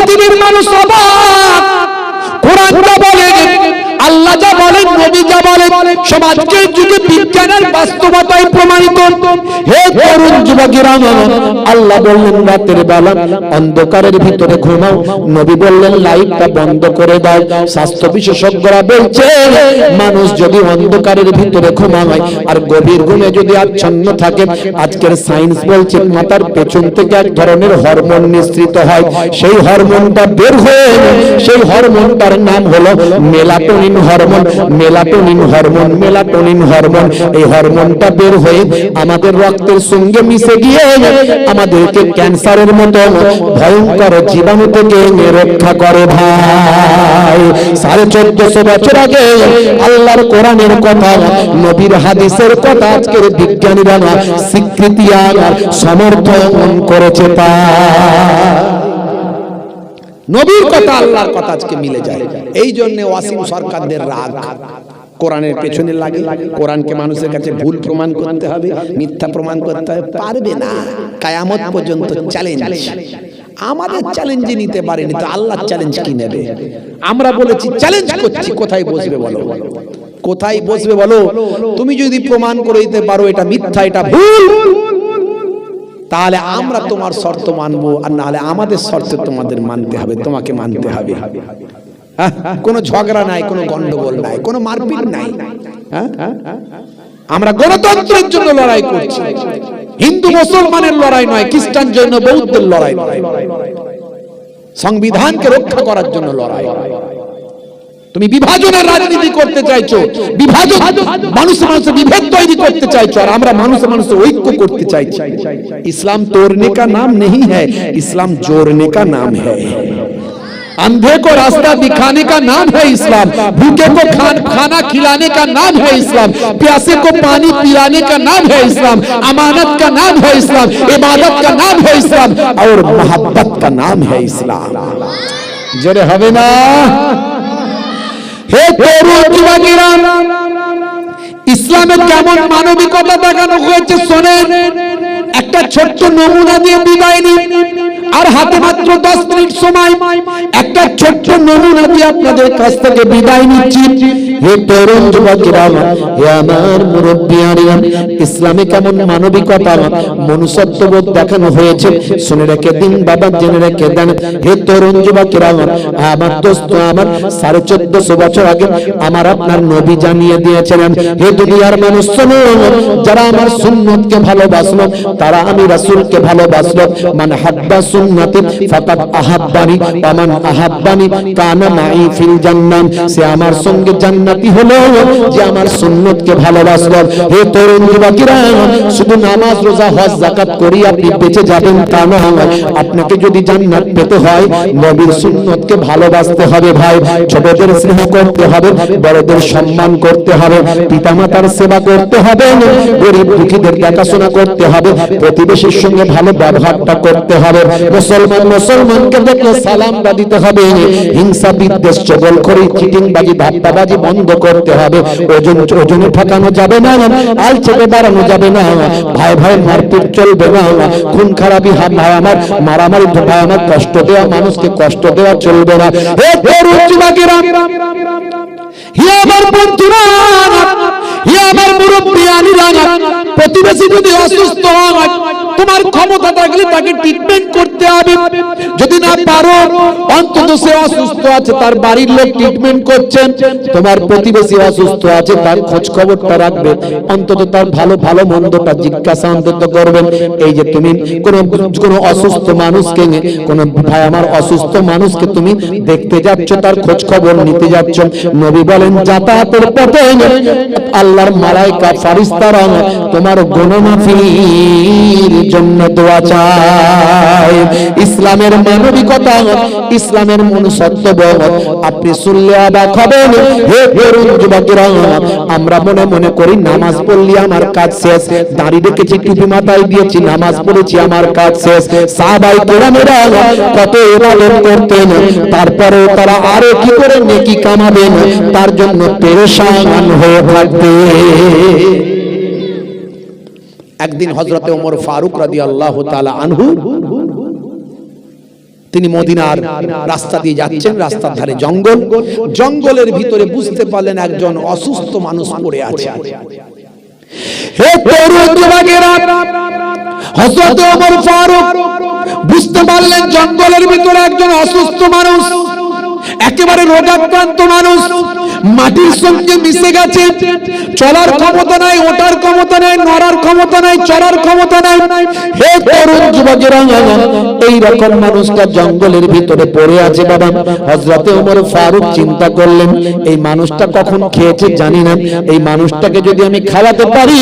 পৃথিবীর মানুষ অবাক। কোরআন যা বলে, আল্লাহ যা বলেন, নবী যা বলেন, সমাজের যুগে বিজ্ঞানের বাস্তবতায় প্রমাণিত। হে তরুণ যুবকেরা, আল্লাহ বললেন রাতের বেলা অন্ধকারের ভিতরে ঘুমাও, নবী বললেন লাইটটা বন্ধ করে দাও। স্বাস্থ্য বিশেষজ্ঞরা বলছে মানুষ যদি অন্ধকারের ভিতরে ঘুমায় আর গভীর ঘুমে যদি আচ্ছন্ন থাকে, আজকের সায়েন্স বলছে মাথার পেছন থেকে এক ধরনের হরমোন নিঃসৃত হয়, সেই হরমোনটা বের হয়ে, সেই হরমোনটার নাম হলো melatonin hormone. Melatonin hormone, melatonin hormone, এই হরমোনটা বের হয়ে আমাদের রক্তের সঙ্গে মিশে গিয়ে আমাদেরকে ক্যান্সারের মতো ভয়ঙ্কর জীবাণু থেকে রক্ষা করে। ভাই 1450 বছর আগে আল্লাহর কোরআনের কথা, নবীর হাদিসের কথা আজকের বিজ্ঞানীরা স্বীকৃতি আর সমর্থন করেছে। তা নবীর কথা আল্লাহর কথা আজকে মিলে যায়। এই জন্য ওয়াসিম সরকারদের রাগ কোরআনের পেছনে লাগে। কোরআনকে মানুষের কাছে ভুল প্রমাণ করতে হবে, মিথ্যা প্রমাণ করতে হবে, পারবে না। কিয়ামত পর্যন্ত চ্যালেঞ্জ। আমাদের চ্যালেঞ্জ নিতে পারেনি তো আল্লাহর চ্যালেঞ্জ কি নেবে? আমরা বলেছি চ্যালেঞ্জ করছি, কোথায় বসবে বলো? কোথায় বসবে বলো? তুমি যদি প্রমাণ করে দিতে পারো এটা মিথ্যা, এটা ভুল, তাহলে আমরা তোমার শর্ত মানবো, আর না হলে আমাদের শর্ত তোমাদের মানতে হবে, তোমাকে মানতে হবে। কোনো ঝগড়া নাই, কোনো গন্ডগোল নাই, কোনো মারপিট নাই। আমরা গণতন্ত্রের জন্য লড়াই করছি, হিন্দু মুসলমানের লড়াই নয়, খ্রিস্টান জৈন বৌদ্ধের লড়াই নয়, সংবিধানকে রক্ষা করার জন্য লড়াই। তুমি বিভাজনের রাজনীতি করতে চাইছো, বিভাজন, মানুষের মানুষের বিভেদ তৈরি করতে চাইছো, আর আমরা মানুষের মানুষের ঐক্য করতে চাইছি। इस्लाम तोड़ने का नाम नहीं है, इस्लाम जोड़ने का नाम है। अंधे को रास्ता दिखाने का नाम है इस्लाम, भूखे को खाना खिलाने का नाम है इस्लाम, प्यासे को पानी पिलाने का नाम है इस्लाम, अमानत का नाम है इस्लाम, इबादत का नाम है इस्लाम, और मोहब्बत का नाम है इस्लाम। जरे हवे ना হে তরুণ যুবকেরা, ইসলামে কেমন মানবিকতা দেখানো হয়েছে শোনেন। একটা ছোট্ট নমুনা দিয়ে বিদায় নিন, আর হাতে মাত্র 10 মিনিট সময়, একটা ছোট্ট নমুনা দিয়ে আপনাদের কাছ থেকে বিদায় নিচ্ছি। হে তরুণ যুবকেরা, হে আমার মুরব্বিয়ারা, ইসলামে কেমন মানবিকতা, মনুষ্যত্ববোধ দেখানো হয়েছে শুনে রেখে দিন বাবা, জেনে রেখে দেন। হে তরুণ যুবকেরা, আমার দোস্ত, আমার 1450 বছর আগে আমার আপনার নবী জানিয়ে দিয়েছিলেন, হে দুনিয়ার মানুষ শোনো, যারা আমার সুন্নতকে ভালোবাসলো তারা আমি রাসূলকে ভালোবাসলো। মান হাব্বা সুন্নতি ফাকাদ আহাব্বানি ওয়া মান আহাব্বানি কানা মাই ফিল জান্নাহ, সে আমার সঙ্গে জান্নাতি হলো যে আমার সুন্নতকে ভালোবাসলো। হে তরুণ যুবকেরা, শুধু নামাজ, রোজা, হজ, যাকাত করি আপনি বেঁচে যাবেন তা নয়। আপনাকে যদি জান্নাত পেতে হয় নবীর সুন্নতকে ভালোবাসতে হবে। ভাই, ছোটদের স্নেহ করতে হবে, বড়দের সম্মান করতে হবে, পিতামাতার সেবা করতে হবে, গরিব দুঃখীদের দেখাশোনা করতে হবে, প্রতিবেশীর সঙ্গে ভালো ব্যবহারটা করতে হবে, মুসলমানকে দেখলে সালামটা দিতে হবে, হিংসা বিদ্বেষ চগলখড়ি চিটিংবাজি ধাপ্পাবাজি বন্ধ করতে হবে, ওজনে ঠকানো যাবে না, আল চেপে দাঁড়ানো যাবে না, ভাই ভাই মারপিট চলবে না, খুন খারাপি ভাই আমার, মারামারি ভাই আমার, কষ্ট দেওয়া মানুষকে কষ্ট দেওয়া চলবে না। হে তরুণ যুবকেরা, হে আমার বন্ধুরা, হে আমার মুরব্বিয়ানিরা, প্রতিবেশী যদি অসুস্থ হয় তোমার ক্ষমতা থাকলে তাকে ট্রিটমেন্ট করতে হবে। যদি না পারো, অন্তত সে অসুস্থ আছে, তার বাড়ির লোক ট্রিটমেন্ট করছেন, তোমার প্রতিবেশী অসুস্থ আছে, তার খোঁজ খবরটা রাখবে, অন্তত তার ভালো ভালো মন্দটা জিজ্ঞাসা অন্তত করবেন। এই যে তুমি কোন অসুস্থ মানুষকে, কোন ভাই আমার অসুস্থ মানুষকে তুমি দেখতে যাচ্ছ, তার খোঁজ খবর নিতে যাচ্ছ, নবী বলেন যাতায়াতের পথে আল্লাহর মালায়েকা ফেরেশতারা তোমার গুনাহ মাফির জন্য দোয়া চায়। ইসলামের মানবিকতা, ইসলামের মনুষ্যত্ববোধ আপনি শুনলে অবাক হবেন। হে তরুণ যুবকেরা, আমরা মনে মনে করি নামাজ পড়লি আমার কাজ শেষ, দাড়ি রেখেছি, টুপি মাথায় দিয়েছি, নামাজ পড়েছি, আমার কাজ শেষ। সাহাবায়ে কেরামেরা কত ইবাদত করতেন, তারপরে তারা আরো কি করে নেকি কামাবেন তার জন্য পেরেশান হয়ে থাকতেন। একদিন হযরতে ওমর ফারুক রাদিয়াল্লাহু তাআলা আনহু তিনি মদিনার রাস্তা দিয়ে যাচ্ছেন, রাস্তার ধারে জঙ্গল, জঙ্গলের ভিতরে বুঝতে পারলেন একজন অসুস্থ মানুষ পড়ে আছে। হে তরুণ যুবকেরা, হযরত ওমর ফারুক বুঝতে পারলেন জঙ্গলের ভিতরে একজন অসুস্থ মানুষ, একেবারে রোগাক্রান্ত মানুষ, মাটির সঙ্গে মিশে গেছে, চলার ক্ষমতা নাই, ওঠার ক্ষমতা নাই, নড়ার ক্ষমতা নাই, চড়ার ক্ষমতা নাই। হে তরুণ যুবকেরা, এই রকম মানুষটা জঙ্গলের ভিতরে পড়ে আছে বাবা। হযরত ওমর ফারুক চিন্তা করলেন, এই মানুষটা কখন খেয়েছে জানি না, এই মানুষটাকে যদি আমি খাওয়াতে পারি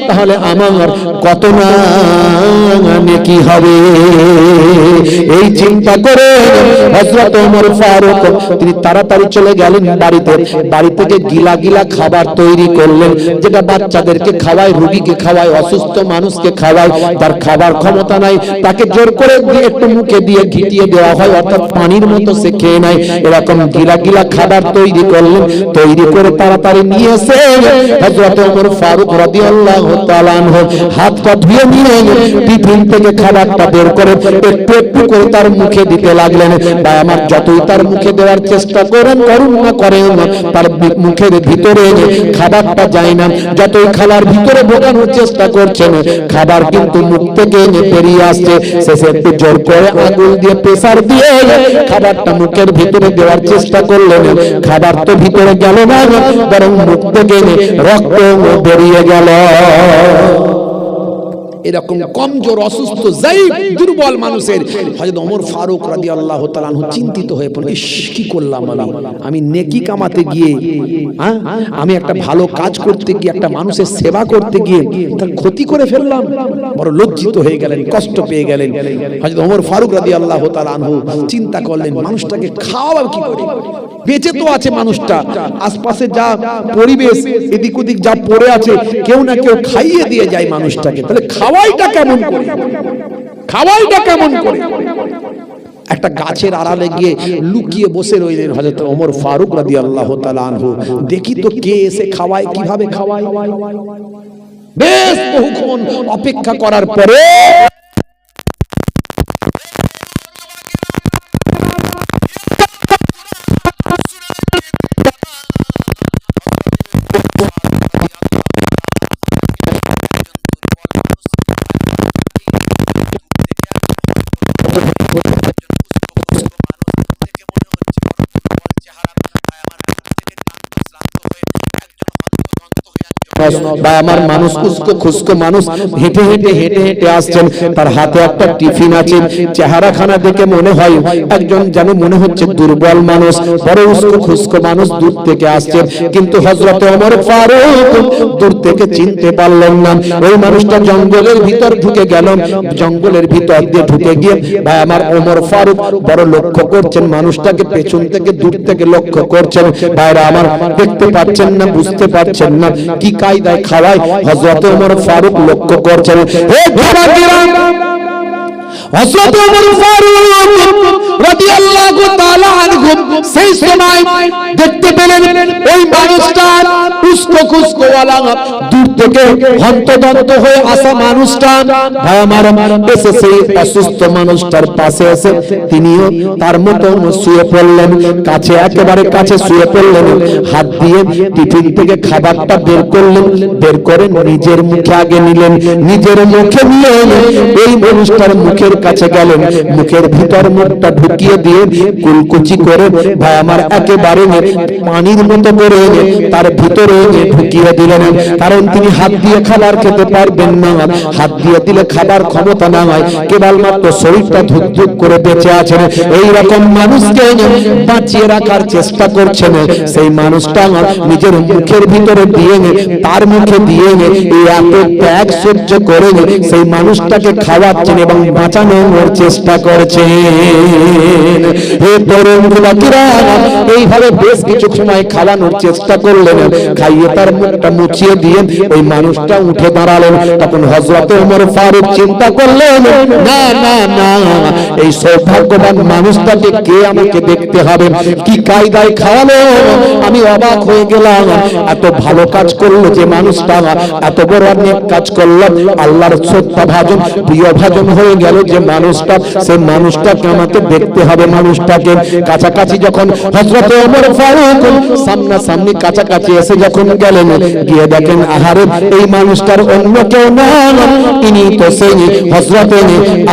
তাহলে আমার কত না নেকি হবে। এই চিন্তা করে হযরত ওমর ফারুক তিনি তাড়াতাড়ি চলে গেলেন বাড়িতে। বাড়ি থেকে গিলা গিলা খাবার তৈরি করলেন, যেটা বাচ্চাদেরকে খাওয়ায়, রোগীকে খাওয়ায়, অসুস্থ মানুষকে খাওয়ায়। তার খাবার ক্ষমতা নাই, তাকে জোর করে একটু মুখে দিয়ে ঘিটিয়ে দেওয়া হয়, অর্থাৎ পানির মতো সে খেয়ে নেয়। এরকম গিলা গিলা খাবার তৈরি করলেন, তৈরি করে তাড়াতাড়ি নিয়ে এসে হযরত ওমর ফারুক রাদিয়াল্লাহু তাআলা আনহু হাত পা ধুয়ে নিয়ে টিফিন থেকে খাবারটা বের করে একটু একটু করে তার মুখে দিতে লাগলেন। বা আমার যতই তার মুখে দেওয়ার চেষ্টা করুন না করেন, তার মুখের ভিতরে খাবারটা যায় না। যতই খাবার ভিতরে ঢোকানোর চেষ্টা করছেন, খাবার কিন্তু মুখ থেকে বেরিয়ে আসছে। শেষে একটু জোর করে আঙুল দিয়ে প্রেসার দিয়ে খাবারটা মুখের ভিতরে দেওয়ার চেষ্টা করলেন। খাবার তো ভিতরে গেল না, বরং মুখ থেকে রক্ত বেরিয়ে গেল। এরকম কমজোর, অসুস্থ, জাইফ, দুর্বল মানুষের হযরত ওমর ফারুক রাদিয়াল্লাহু তাআলা আনহু চিন্তিত হয়ে পড়লেন, ইস কি করলাম আমি নেকি কামাতে গিয়ে, আমি একটা ভালো কাজ করতে গিয়ে, একটা মানুষের সেবা করতে গিয়ে তার ক্ষতি করে ফেললাম। বড় লজ্জিত হয়ে গেলেন, কষ্ট পেয়ে গেলেন। হযরত ওমর ফারুক রাদিয়াল্লাহু তাআলা আনহু চিন্তা করলেন, মানুষটাকে খাওয়াবো কি করে? বেঁচে তো আছে মানুষটা, আশপাশে যা পরিবেশ, এদিক ওদিক যা পড়ে আছে, কেউ না কেউ খাইয়ে দিয়ে যায় মানুষটাকে, তাহলে খাওয়াইটা কেমন করে? খাওয়াইটা কেমন করে? একটা গাছের আড়ালে গিয়ে লুকিয়ে বসে রইলেন হযরত ওমর ফারুক রাদিয়াল্লাহু তাআলা আনহু। দেখি তো কে এসে খাওয়ায়, কিভাবে খাওয়ায়। বেশ বহুক্ষণ অপেক্ষা করার পরে বা আমার মানুষ উস্কো খুস্কো মানুষ হেঁটে হেঁটে হেঁটে হেঁটে আসছেন, তার হাতে একটা টিফিন আছে। চেহারাখানা দেখে মনে হয় একজন যেন মনে হচ্ছে দুর্বল মানুষ, বড় উস্কো খুস্কো মানুষ দূর থেকে আসছেন। কিন্তু হযরত ওমর ফারুক দূর থেকে চিনতে পারলেন না। ওই মানুষটা জঙ্গলের ভিতর ঢুকে গেল, জঙ্গলের ভিতর দিয়ে ঢুকে গিয়ে ভাই আমার ওমর ফারুক বড় লক্ষ্য করছেন মানুষটাকে, পেছন থেকে দূর থেকে লক্ষ্য করছেন। ভাইরা আমার দেখতে পাচ্ছেন না, বুঝতে পারছেন না কি কায়দায় খাওয়ায়। হযরত ওমর ফারুক লক্ষ্য করছেন। হে ভাইরা, হযরত ওমর ফারুক রাদিয়াল্লাহু তাআলা আনহু সেই সময় দেখতে পেলেন ওই মানুষটা উস্কো খুস্কো ওয়ালা দূর থেকে হন্তদন্ত হয়ে আসা মানুষটা ভাই আমার এসে সেই অসুস্থ মানুষটার পাশে এসে তিনিও তার মতো শুয়ে পড়লেন, কাছে একেবারে কাছে শুয়ে পড়লেন। হাত দিয়ে টিফিন থেকে খাবারটা বের করলেন, বের করে নিজের মুখে আগে নিলেন, নিজের মুখে নিয়ে এই মানুষটার মুখের কাছে গেলেন, মুখের ভিতর মুখটা ঢুকিয়ে দিয়ে কুলকুচি করে ভাই আমার একেবারে পানির মতো করে তার ভিতরে ঢুকিয়ে দিলেন। কারণ তিনি হাত দিয়ে খাবার খেতে পারবেন না, হাত দিয়ে দিলে খাবার ক্ষমতা না হয়, কেবলমাত্র শরীরটা ধুক ধুক করে বেঁচে আছেন। এই রকম মানুষকে বাঁচিয়ে রাখার চেষ্টা করছেন। সেই মানুষটা নিজের মুখের ভিতরে দিয়ে তার মুখে দিয়ে এত ত্যাগ সহ্য করে সেই মানুষটাকে খাওয়াচ্ছেন এবং বাঁচানোর চেষ্টা করছেন। হে তরুণ যুবকেরা, এইভাবে বেশ কিছু সময় খাওয়ানোর চেষ্টা করলেন, খাইয়ে তার মুখটা মুছিয়ে দিয়ে ওই মানুষটা উঠে দাঁড়ালেন। তখন হযরত ওমর ফারুক চিন্তা করলেন, না না না, এই সৌভাগ্যবান মানুষটাকে কে আমাকে দেখতে হবে, কি কায়দায় খাওয়ালো, আমি অবাক হয়ে গেলাম। এত ভালো কাজ করলো যে মানুষটা, এত বড় অনেক কাজ করলো, আল্লাহর শ্রদ্ধা ভাজন প্রিয় ভাজন হয়ে গেল যে মানুষটা, সেই মানুষটাকে আমাকে দেখতে হবে। মানুষটাকে কাছাকাছি যখন হযরত ওমর ফারুক সামনাসামনি কাছাকাছি এসে যখন গেলেন, গিয়ে দেখেন আহারে এই মানুষটার অন্য কেউ না, ইনি তো সেই হযরত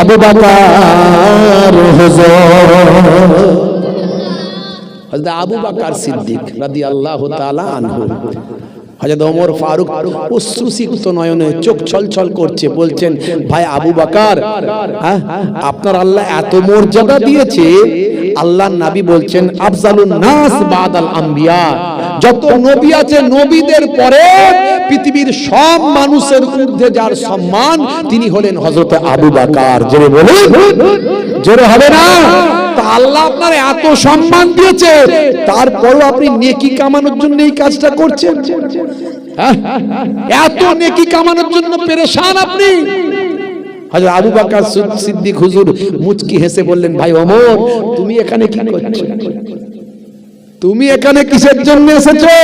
আবু বকর হুজুর, আবু বকর সিদ্দিক রাদিয়াল্লাহু তাআলা আনহু। হযরত ওমর ফারুক অশ্রুসিক্ত নয়নে চোখ ছলছল করছে, বলছেন ভাই আবু বকর, আপনার আল্লাহ এত মর্যাদা দিয়েছে, আল্লাহর নবী বলছেন আফজালুন নাস বাদাল আম্বিয়া, যত নবী আছে নবীদের পরে পৃথিবীর সব মানুষের ঊর্ধ্বে যার সম্মান তিনি হলেন হযরত আবু বকর। জোরে বলুন, জোরে হবে না? তা আল্লাহ আপনার এত সম্মান দিয়েছে, তারপরও আপনি নেকি কামানোর জন্য এই কাজটা করছেন? এত নেকি কামানোর জন্য পেরেশান আপনি? হযরত আবু বকর সিদ্দিক হুজুর মুচকি হেসে বললেন, ভাই ওমর, তুমি এখানে কি করছো? তুমি এখানে কিসের জন্য এসেছো?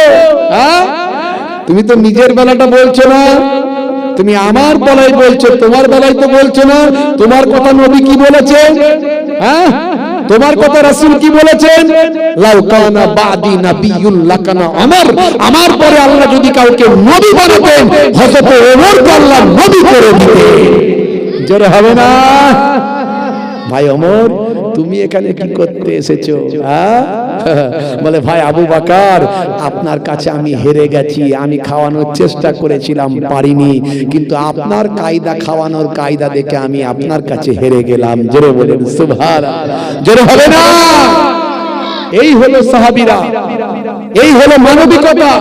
তুমি তো নিজের বেলাটা বলছো না, তুমি আমার বেলায় বলছো, তোমার বেলায় তো বলছো না। তোমার কথা নবী কি বলেছেন? তোমার কথা রাসূল কি বলেছেন? লাউ কানা বাদি নাবিয়্যুন লাকানা ওমর, আমার পরে আল্লাহ যদি কাউকে নবী বানাতেন হযরত ওমরকে আল্লাহ নবী করে দিতেন। জোরে হবে না? ভাই ওমর, তুমি এখানে কি করতে এসেছো? বলে ভাই আবু বকর, আপনার কাছে আমি হেরে গেছি, আমি খাওয়ানোর চেষ্টা করেছিলাম, পারিনি, কিন্তু আপনার কায়দা, খাওয়ানোর কায়দা দেখে আমি আপনার কাছে হেরে গেলাম। জোরে বলেন সুবহানাল্লাহ। জোরে হবে না? এই হলো সাহাবীরা, এই হলো মানবিকতা,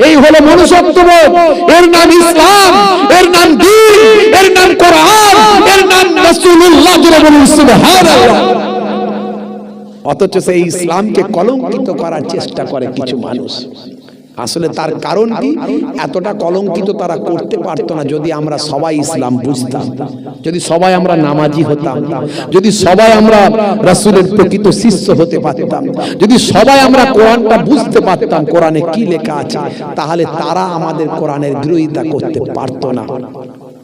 এই হলো মনুষ্যত্ববোধ। এর নাম ইসলাম, এর নাম দ্বীন, এর নাম কোরআন, এর নাম রাসূলুল্লাহ। জোরে বলুন সুবহানাল্লাহ। অথচ সেই ইসলামকে কলঙ্কিত করার চেষ্টা করে কিছু মানুষ। আসলে তার কারণ কি? এতটা কলঙ্কিত তারা করতে পারতো না যদি আমরা সবাই ইসলাম বুঝতাম, যদি সবাই আমরা নামাজি হতাম, যদি সবাই আমরা রাসূলের প্রকৃত শিষ্য হতে পারতাম, যদি সবাই আমরা কোরআনটা বুঝতে পারতাম, কোরআনে কি লেখা আছে, তাহলে তারা আমাদের কোরআনের বিরোধিতা করতে পারতো না।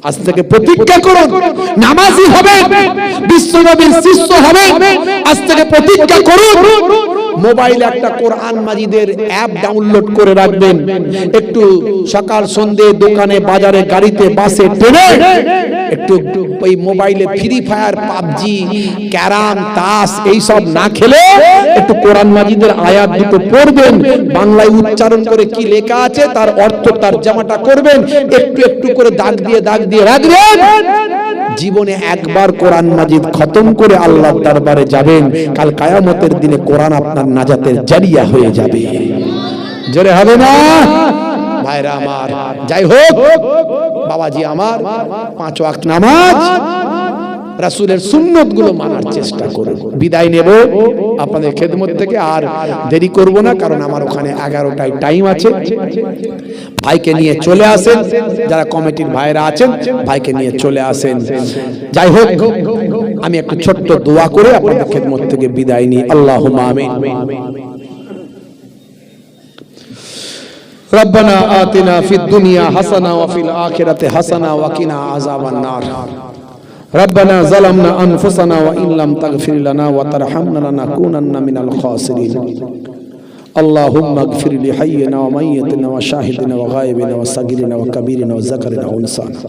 আজ থেকে প্রতিজ্ঞা করুন, নামাজি হবেন, বিশ্বনবীর শিষ্য হবেন। আজ থেকে প্রতিজ্ঞা করুন, মোবাইলে একটা কোরআন মাজিদের অ্যাপ ডাউনলোড করে রাখবেন। একটু সকাল সন্ধ্যে দোকানে, বাজারে, গাড়িতে, বাসে, ট্রেনে একটু ওই মোবাইলে ফ্রি ফায়ার, পাবজি, ক্যারাম, তাস এইসব না খেলে একটু কোরআন মাজিদের আয়াত দুটো পড়বেন, বাংলায় উচ্চারণ করে কি লেখা আছে তার অর্থ তরজমাটা করবেন, একটু একটু করে দাগ দিয়ে রাখবেন। জীবনে একবার কোরআন মাজিদ খতম করে আল্লাহর দরবারে যাবেন, কাল কিয়ামতের দিনে কোরআন আপনার নাজাতের জারিয়া হয়ে যাবে। জোরে হবে না? ভাইরা আমার, যাই হোক বাবাজি আমার, 5 ওয়াক্ত নামাজ, রাসূলের সুন্নত গুলো মানার চেষ্টা করুন। বিদায় নেব আপনাদের খেদমত থেকে, আর দেরি করব না, কারণ আমার ওখানে 11টায় টাইম আছে। ভাইকে নিয়ে চলে আসেন, যারা কমিটির ভাইরা আছেন ভাইকে নিয়ে চলে আসেন। যাই হোক, আমি একটু ছোট্ট দোয়া করে আপনাদের খেদমত থেকে বিদায় নিই। আল্লাহুম্মা আমিন। ربنا آتنا في الدنيا حسنة وفي الآخرة حسنة وقنا عذاب النار ربنا ظلمنا أنفسنا وإن لم تغفر لنا وترحمنا لنكونن من الخاسرين اللهم اغفر لحينا وميتنا وشاهدنا وغائبنا وصغيرنا وكبيرنا وذكرنا وأنثانا